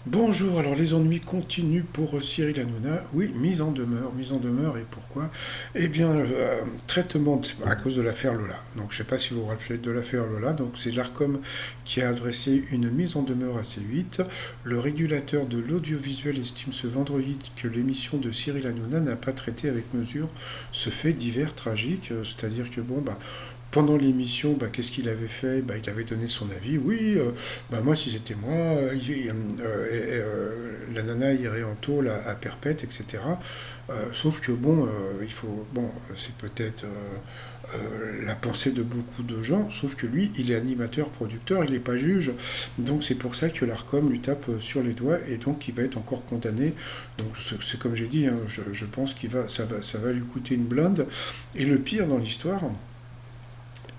Bonjour, alors les ennuis continuent pour Cyril Hanouna. Oui, mise en demeure et pourquoi? Eh bien, traitement à cause de l'affaire Lola. Donc je ne sais pas si vous vous rappelez de l'affaire Lola. Donc c'est l'ARCOM qui a adressé une mise en demeure à C8. Le régulateur de l'audiovisuel estime ce vendredi que l'émission de Cyril Hanouna n'a pas traité avec mesure ce fait divers tragique. C'est-à-dire que bon, bah, pendant l'émission, bah, qu'est-ce qu'il avait fait? Bah, il avait donné son avis. Oui, bah, moi, si c'était moi, la nana irait en tôle à perpète, etc. Sauf que bon, il faut, bon, c'est peut-être la pensée de beaucoup de gens, sauf que lui, il est animateur, producteur, il n'est pas juge, donc c'est pour ça que l'Arcom lui tape sur les doigts et donc il va être encore condamné. Donc c'est comme j'ai dit, hein, je pense ça va lui coûter une blinde. Et le pire dans l'histoire,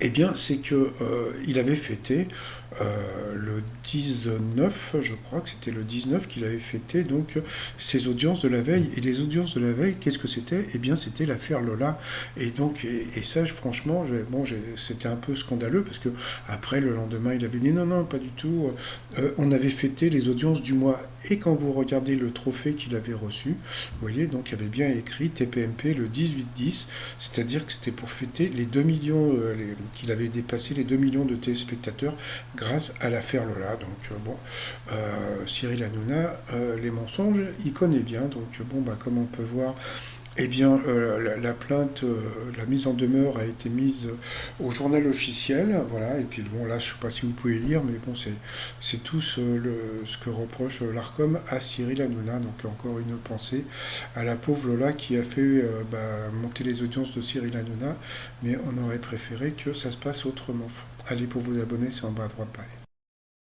eh bien, c'est que il avait fêté le 19, je crois que c'était le 19 qu'il avait fêté donc ses audiences de la veille. Et les audiences de la veille, qu'est-ce que c'était? Eh bien, c'était l'affaire Lola. Et donc, et ça, franchement, c'était un peu scandaleux parce que après, le lendemain, il avait dit non, non, pas du tout. On avait fêté les audiences du mois. Et quand vous regardez le trophée qu'il avait reçu, vous voyez, donc il y avait bien écrit TPMP le 18-10, c'est-à-dire que c'était pour fêter les 2 millions, qu'il avait dépassé les 2 millions de téléspectateurs grâce à l'affaire Lola. Donc bon, Cyril Hanouna, les mensonges, il connaît bien. Donc bon, bah, comme on peut voir, eh bien, la plainte, la mise en demeure a été mise au journal officiel, voilà. Et puis bon, là, je sais pas si vous pouvez lire, mais bon, c'est tout ce que reproche l'Arcom à Cyril Hanouna. Donc encore une pensée à la pauvre Lola qui a fait bah, monter les audiences de Cyril Hanouna, mais on aurait préféré que ça se passe autrement. Allez, pour vous abonner, c'est en bas à droite, pareil.